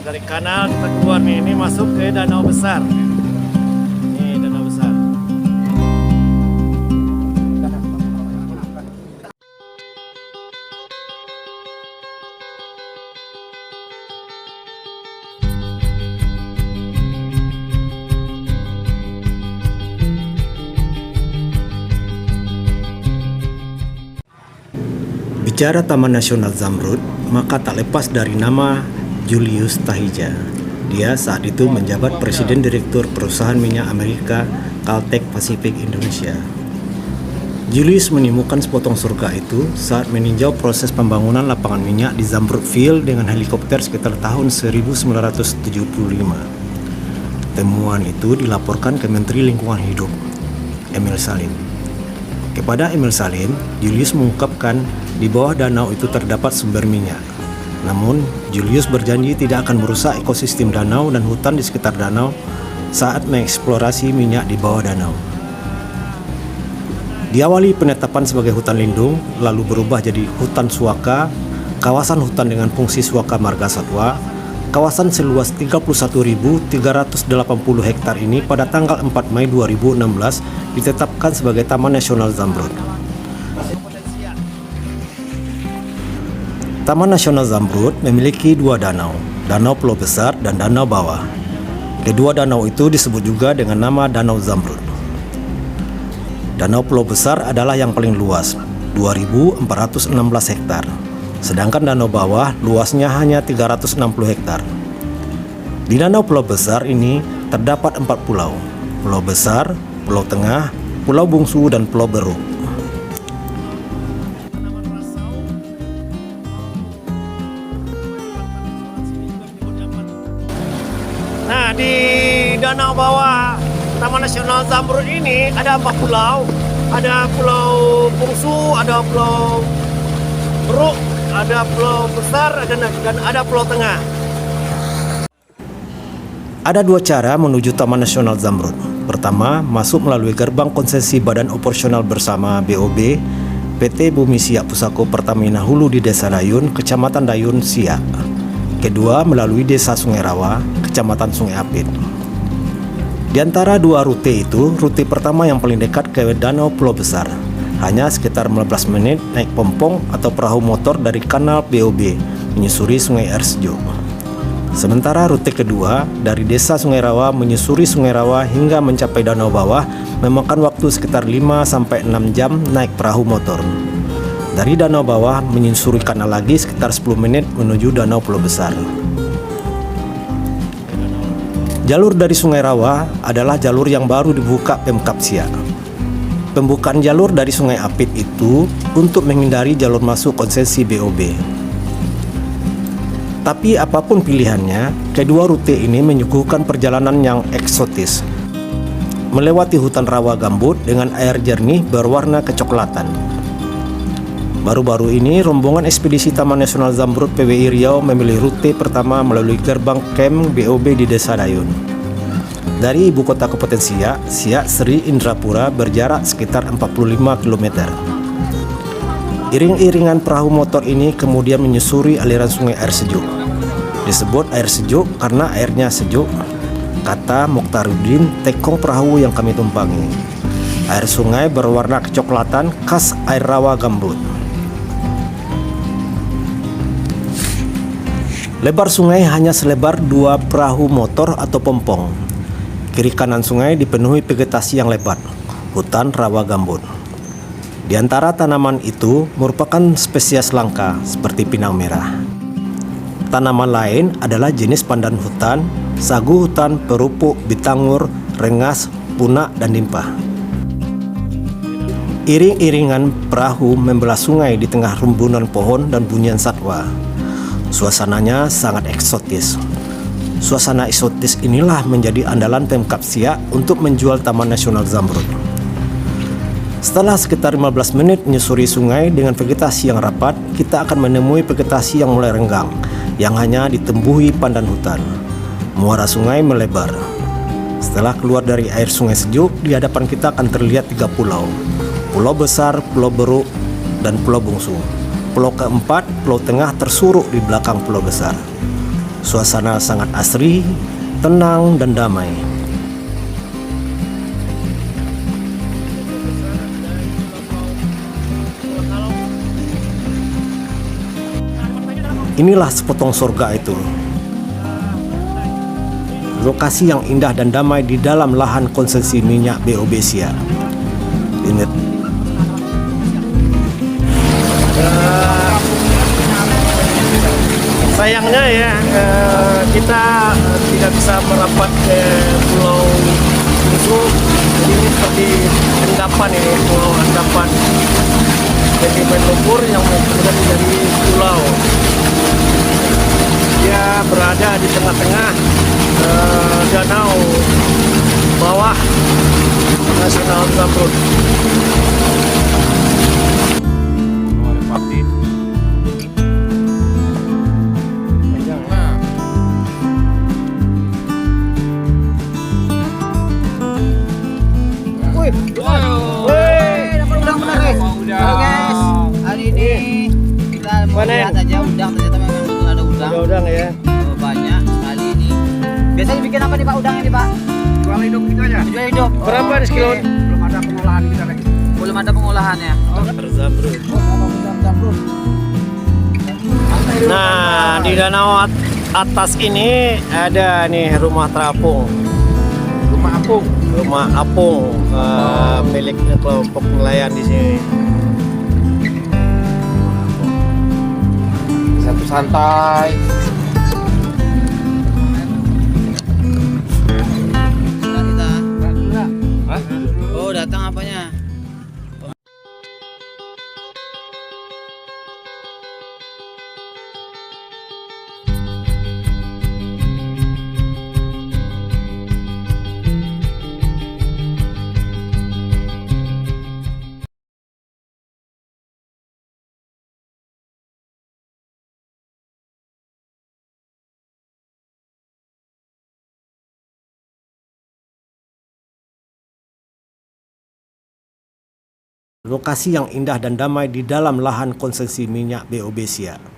dari kanal kita keluar nih, ini masuk ke danau besar. Ini danau besar. Bicara Taman Nasional Zamrud, maka tak lepas dari nama Julius Tahija. Dia saat itu menjabat Presiden Direktur Perusahaan Minyak Amerika Caltex Pacific Indonesia. Julius menemukan sepotong surga itu saat meninjau proses pembangunan lapangan minyak di Zamrud Field dengan helikopter sekitar tahun 1975. Temuan itu dilaporkan ke Menteri Lingkungan Hidup, Emil Salim. Kepada Emil Salim, Julius mengungkapkan di bawah danau itu terdapat sumber minyak. Namun, Julius berjanji tidak akan merusak ekosistem danau dan hutan di sekitar danau saat mengeksplorasi minyak di bawah danau. Diawali penetapan sebagai hutan lindung, lalu berubah jadi hutan suaka, kawasan hutan dengan fungsi suaka marga satwa. Kawasan seluas 31.380 hektar ini pada tanggal 4 Mei 2016 ditetapkan sebagai Taman Nasional Zamrud. Taman Nasional Zamrud memiliki dua danau, Danau Pulau Besar dan Danau Bawah. Kedua danau itu disebut juga dengan nama Danau Zamrud. Danau Pulau Besar adalah yang paling luas, 2.416 hektar. Sedangkan Danau Bawah luasnya hanya 360 hektar. Di Danau Pulau Besar ini terdapat 4 pulau, Pulau Besar, Pulau Tengah, Pulau Bungsu, dan Pulau Beruk. Nah, di Danau Bawah Taman Nasional Zamrud ini ada 4 pulau. Ada Pulau Bungsu, ada Pulau Beruk, ada Pulau Besar, dan ada Pulau Tengah. Ada dua cara menuju Taman Nasional Zamrud. Pertama, masuk melalui gerbang konsesi Badan Operasional Bersama BOB PT Bumi Siak Pusako Pertamina Hulu di Desa Dayun, Kecamatan Dayun, Siak. Kedua, melalui Desa Sungai Rawa, Kecamatan Sungai Apit. Di antara dua rute itu, rute pertama yang paling dekat ke Danau Pulau Besar, hanya sekitar 15 menit naik pompong atau perahu motor dari kanal BOB menyusuri Sungai Air Sejuk. Sementara rute kedua dari Desa Sungai Rawa menyusuri Sungai Rawa hingga mencapai Danau Bawah memakan waktu sekitar 5-6 jam naik perahu motor. Dari Danau Bawah menyusuri kanal lagi sekitar 10 menit menuju Danau Pulau Besar. Jalur dari Sungai Rawa adalah jalur yang baru dibuka Pemkab Siak. Pembukaan jalur dari Sungai Apit itu untuk menghindari jalur masuk konsesi BOB. Tapi apapun pilihannya, kedua rute ini menyuguhkan perjalanan yang eksotis. Melewati hutan rawa gambut dengan air jernih berwarna kecoklatan. Baru-baru ini, rombongan ekspedisi Taman Nasional Zamrud PWI Riau memilih rute pertama melalui gerbang camp BOB di Desa Dayun. Dari ibu kota Kabupaten Siak, Siak Sri Indrapura berjarak sekitar 45 km. Iring-iringan perahu motor ini kemudian menyusuri aliran Sungai Air Sejuk. Disebut air sejuk karena airnya sejuk, kata Mokhtaruddin, tekong perahu yang kami tumpangi. Air sungai berwarna kecoklatan khas air rawa gambut. Lebar sungai hanya selebar 2 perahu motor atau pompong. Kiri kanan sungai dipenuhi vegetasi yang lebat, hutan rawa gambut. Di antara tanaman itu merupakan spesies langka seperti pinang merah. Tanaman lain adalah jenis pandan hutan, sagu hutan, perupuk, bitangur, rengas, punak, dan limpah. Iring-iringan perahu membelah sungai di tengah rumbunan pohon dan bunyian satwa. Suasananya sangat eksotis. Suasana eksotis inilah menjadi andalan Pemkab Siak untuk menjual Taman Nasional Zamrud. Setelah sekitar 15 menit menyusuri sungai dengan vegetasi yang rapat, kita akan menemui vegetasi yang mulai renggang, yang hanya ditembuhi pandan hutan. Muara sungai melebar. Setelah keluar dari air Sungai Sejuk, di hadapan kita akan terlihat 3 pulau. Pulau Besar, Pulau Beruk, dan Pulau Bungsu. Pulau keempat, Pulau Tengah tersuruk di belakang Pulau Besar. Suasana sangat asri, tenang dan damai. Inilah sepotong surga itu. Lokasi yang indah dan damai di dalam lahan konsesi minyak BOB Siak. Ini sayangnya ya kita tidak bisa merapat ke Pulau Bungsu. Jadi ini seperti endapan ini, pulau endapan. Jadi lumpur yang kemudian menjadi pulau. Dia berada di tengah-tengah danau bawah Nasional Zamrud. Halo guys, hari ini kita mau lihat aja udang. Ternyata memang betul ada udang. Ada udang ya. Banyak sekali ini. Biasanya bikin apa nih Pak udang ini Pak? Jual hidup gitu aja. Jual hidup. Berapa nih sekilo? Belum ada pengolahan kita lagi. Belum ada pengolahannya. Zamrud. Nah, di danau atas ini ada nih rumah terapung. Rumah apung. Rumah apung miliknya kelompok nelayan di sini. Satu santai. Sudah kita. Hah? Oh datang apanya? lokasi yang indah dan damai di dalam lahan konsesi minyak BOB Siak.